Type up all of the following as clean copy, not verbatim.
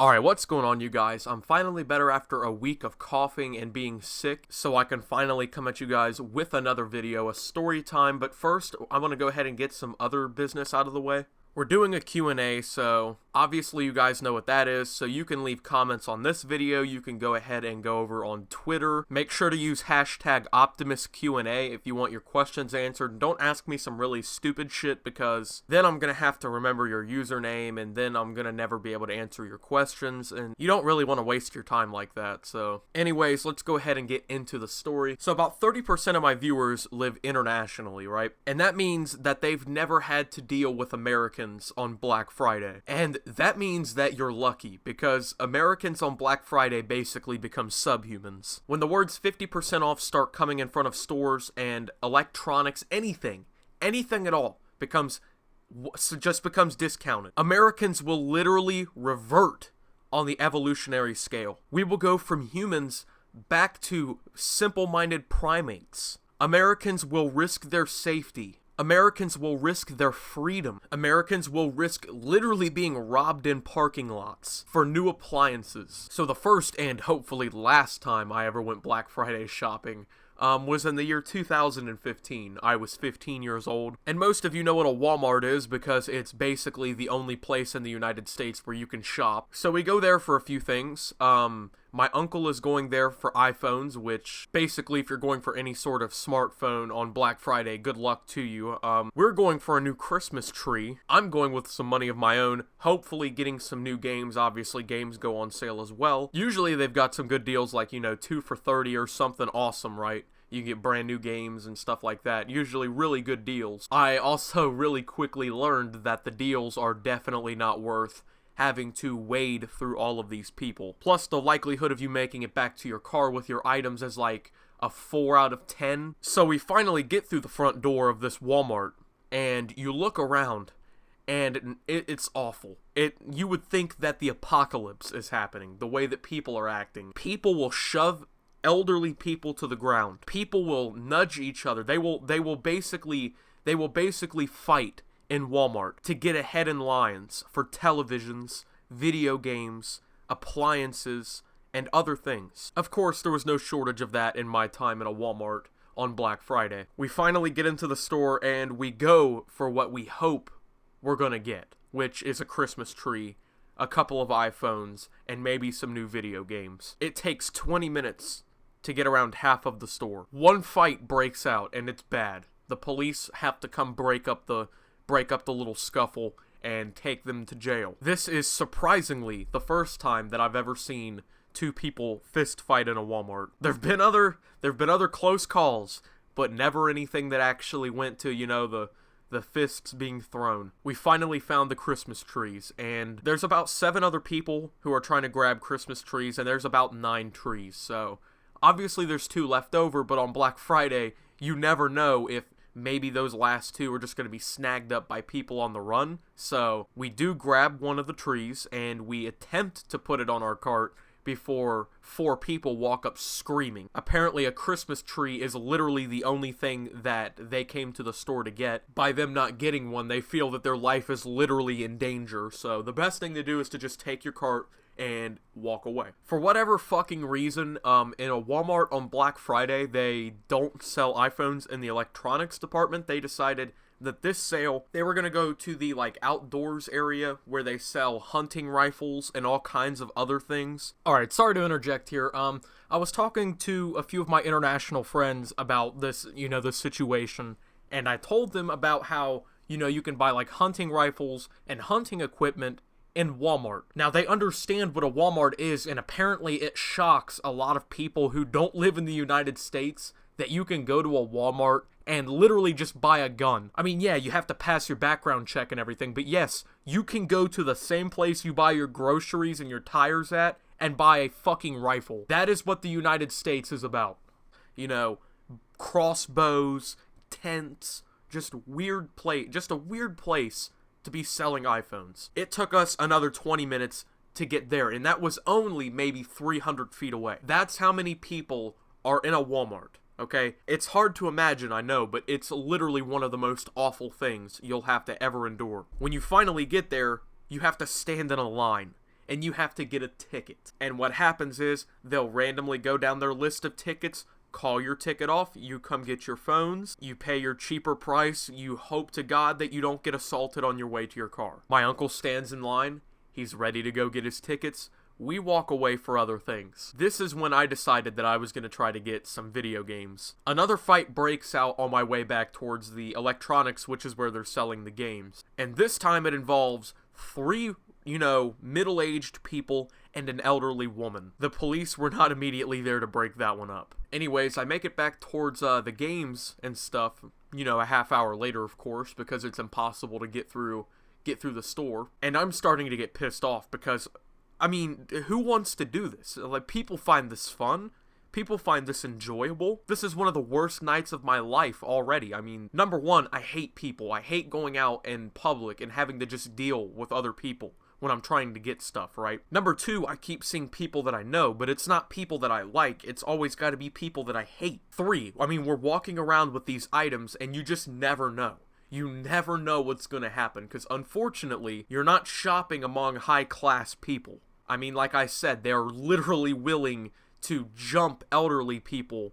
Alright, what's going on, you guys? I'm finally better after a week of coughing and being sick, so I can finally come at you guys with another video, a story time. But first, I want to go ahead and get some other business out of the way. We're doing a Q&A, so obviously you guys know what that is, so you can leave comments on this video. You can go ahead and go over on Twitter. Make sure to use hashtag Optimus Q&A if you want your questions answered. Don't ask me some really stupid shit, because then I'm gonna have to remember your username, and then I'm gonna never be able to answer your questions, and you don't really want to waste your time like that. So anyways, let's go ahead and get into the story. So about 30% of my viewers live internationally, right? And that means that they've never had to deal with Americans on Black Friday. And that means that you're lucky, because Americans on Black Friday basically become subhumans. When the words 50% off start coming in front of stores and electronics, anything at all just becomes discounted, Americans will literally revert on the evolutionary scale. We will go from humans back to simple-minded primates. Americans will risk their safety. Americans will risk their freedom. Americans will risk literally being robbed in parking lots for new appliances. So the first and hopefully last time I ever went Black Friday shopping was in the year 2015. I was 15 years old, and most of you know what a Walmart is because it's basically the only place in the United States where you can shop. So we go there for a few things. My uncle is going there for iPhones, which basically if you're going for any sort of smartphone on Black Friday, good luck to you. We're going for a new Christmas tree. I'm going with some money of my own, hopefully getting some new games. Obviously, games go on sale as well. Usually they've got some good deals like, 2 for $30 or something awesome, right? You get brand new games and stuff like that. Usually really good deals. I also really quickly learned that the deals are definitely not worth having to wade through all of these people. Plus, the likelihood of you making it back to your car with your items is like a 4 out of 10. So we finally get through the front door of this Walmart, and you look around, and it's awful. You would think that the apocalypse is happening, the way that people are acting. People will shove elderly people to the ground. People will nudge each other. They will basically fight in Walmart to get ahead in lines for televisions, video games, appliances, and other things. Of course, there was no shortage of that in my time in a Walmart on Black Friday. We finally get into the store and we go for what we hope we're gonna get, which is a Christmas tree, a couple of iPhones, and maybe some new video games. It takes 20 minutes to get around half of the store. One fight breaks out and it's bad. The police have to come break up the little scuffle and take them to jail. This is surprisingly the first time that I've ever seen two people fist fight in a Walmart. There've been other close calls, but never anything that actually went to, the fists being thrown. We finally found the Christmas trees, and there's about 7 other people who are trying to grab Christmas trees, and there's about 9 trees. So obviously there's 2 left over, but on Black Friday, you never know if maybe those last 2 are just going to be snagged up by people on the run. So we do grab one of the trees and we attempt to put it on our cart before 4 people walk up screaming. Apparently a Christmas tree is literally the only thing that they came to the store to get. By them not getting one, they feel that their life is literally in danger. So the best thing to do is to just take your cart and walk away. For whatever fucking reason, in a Walmart on Black Friday, they don't sell iPhones in the electronics department. They decided that this sale, they were gonna go to the, outdoors area where they sell hunting rifles and all kinds of other things. Alright, sorry to interject here. I was talking to a few of my international friends about this, this situation, and I told them about how, you can buy, hunting rifles and hunting equipment in Walmart. Now, they understand what a Walmart is, and apparently it shocks a lot of people who don't live in the United States that you can go to a Walmart and literally just buy a gun. I mean, yeah, you have to pass your background check and everything, but yes, you can go to the same place you buy your groceries and your tires at and buy a fucking rifle. That is what the United States is about. Crossbows, tents, just a weird place to be selling iPhones. It took us another 20 minutes to get there, and that was only maybe 300 feet away. That's how many people are in a Walmart, okay? It's hard to imagine, I know, but it's literally one of the most awful things you'll have to ever endure. When you finally get there, you have to stand in a line. and you have to get a ticket. And what happens is they'll randomly go down their list of tickets, call your ticket off, you come get your phones, you pay your cheaper price, you hope to God that you don't get assaulted on your way to your car. My uncle stands in line, he's ready to go get his tickets. We walk away for other things. This is when I decided that I was going to try to get some video games. Another fight breaks out on my way back towards the electronics, which is where they're selling the games. And this time it involves three, middle-aged people and an elderly woman. The police were not immediately there to break that one up. Anyways, I make it back towards the games and stuff, a half hour later, of course, because it's impossible to get through the store. And I'm starting to get pissed off because, who wants to do this? Like, people find this fun. People find this enjoyable. This is one of the worst nights of my life already. Number one, I hate people. I hate going out in public and having to just deal with other people when I'm trying to get stuff, right? Number two, I keep seeing people that I know, but it's not people that I like. It's always got to be people that I hate. Three, we're walking around with these items and you just never know. You never know what's going to happen because unfortunately, you're not shopping among high-class people. Like I said, they're literally willing to jump elderly people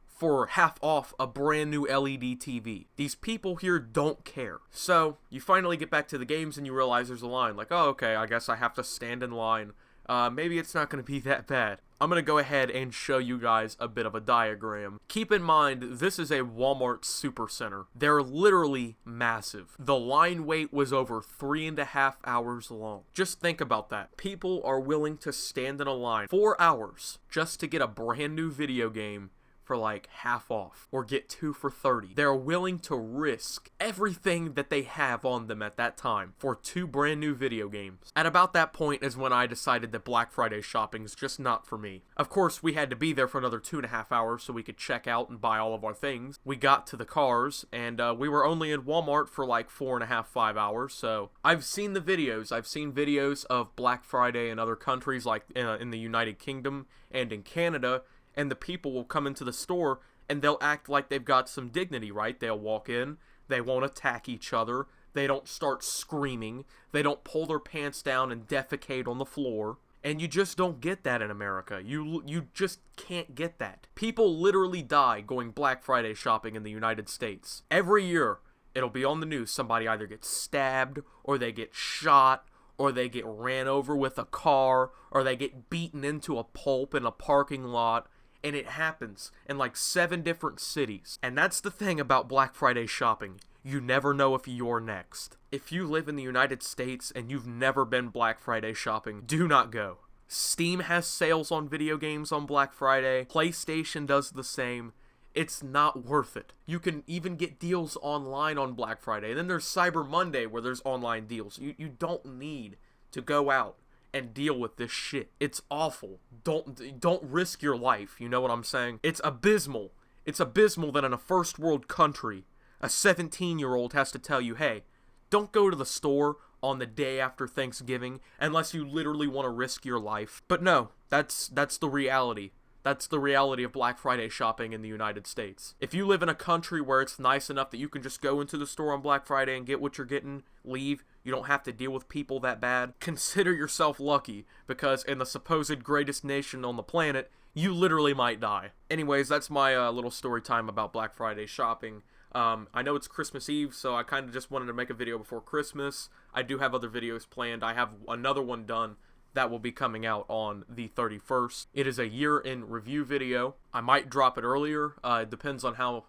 for half off a brand new LED TV. These people here don't care. So, you finally get back to the games and you realize there's a line. Like, oh, okay, I guess I have to stand in line. Maybe it's not going to be that bad. I'm going to go ahead and show you guys a bit of a diagram. Keep in mind, this is a Walmart Supercenter. They're literally massive. The line wait was over 3.5 hours long. Just think about that. People are willing to stand in a line 4 hours just to get a brand new video game for like half off or get 2 for $30. They're willing to risk everything that they have on them at that time for 2 brand new video games. At about that point is when I decided that Black Friday shopping is just not for me. Of course, we had to be there for another 2.5 hours so we could check out and buy all of our things. We got to the cars and we were only in Walmart for like 4.5, 5 hours. So I've seen the videos. I've seen videos of Black Friday in other countries like in the United Kingdom and in Canada. And the people will come into the store and they'll act like they've got some dignity, right? They'll walk in, they won't attack each other, they don't start screaming, they don't pull their pants down and defecate on the floor. And you just don't get that in America. You just can't get that. People literally die going Black Friday shopping in the United States. Every year, it'll be on the news. Somebody either gets stabbed, or they get shot, or they get ran over with a car, or they get beaten into a pulp in a parking lot. And it happens in like 7 different cities. And that's the thing about Black Friday shopping. You never know if you're next. If you live in the United States and you've never been Black Friday shopping, do not go. Steam has sales on video games on Black Friday. PlayStation does the same. It's not worth it. You can even get deals online on Black Friday. And then there's Cyber Monday where there's online deals. You don't need to go out and deal with this shit. It's awful. Don't risk your life, you know what I'm saying? It's abysmal. It's abysmal that in a first world country, a 17-year-old has to tell you, hey, don't go to the store on the day after Thanksgiving unless you literally want to risk your life. But no, that's the reality. That's the reality of Black Friday shopping in the United States. If you live in a country where it's nice enough that you can just go into the store on Black Friday and get what you're getting, leave, you don't have to deal with people that bad, consider yourself lucky, because in the supposed greatest nation on the planet, you literally might die. Anyways, that's my little story time about Black Friday shopping. I know it's Christmas Eve, so I kind of just wanted to make a video before Christmas. I do have other videos planned. I have another one done that will be coming out on the 31st. It is a year in review video. I might drop it earlier. It depends on how,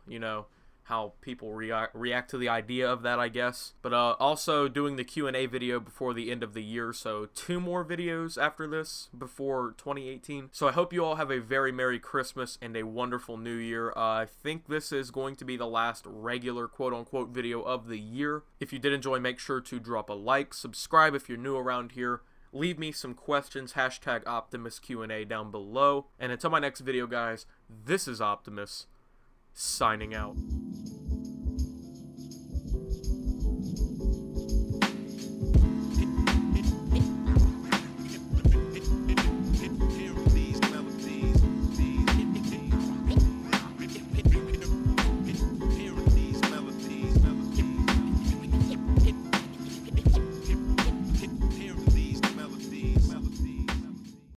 how people react to the idea of that, I guess. But also doing the Q&A video before the end of the year, so 2 more videos after this before 2018. So I hope you all have a very Merry Christmas and a wonderful New Year. I think this is going to be the last regular quote-unquote video of the year. If you did enjoy, make sure to drop a like, subscribe if you're new around here. Leave me some questions, hashtag Optimus Q&A down below. And until my next video, guys, this is Optimus, signing out.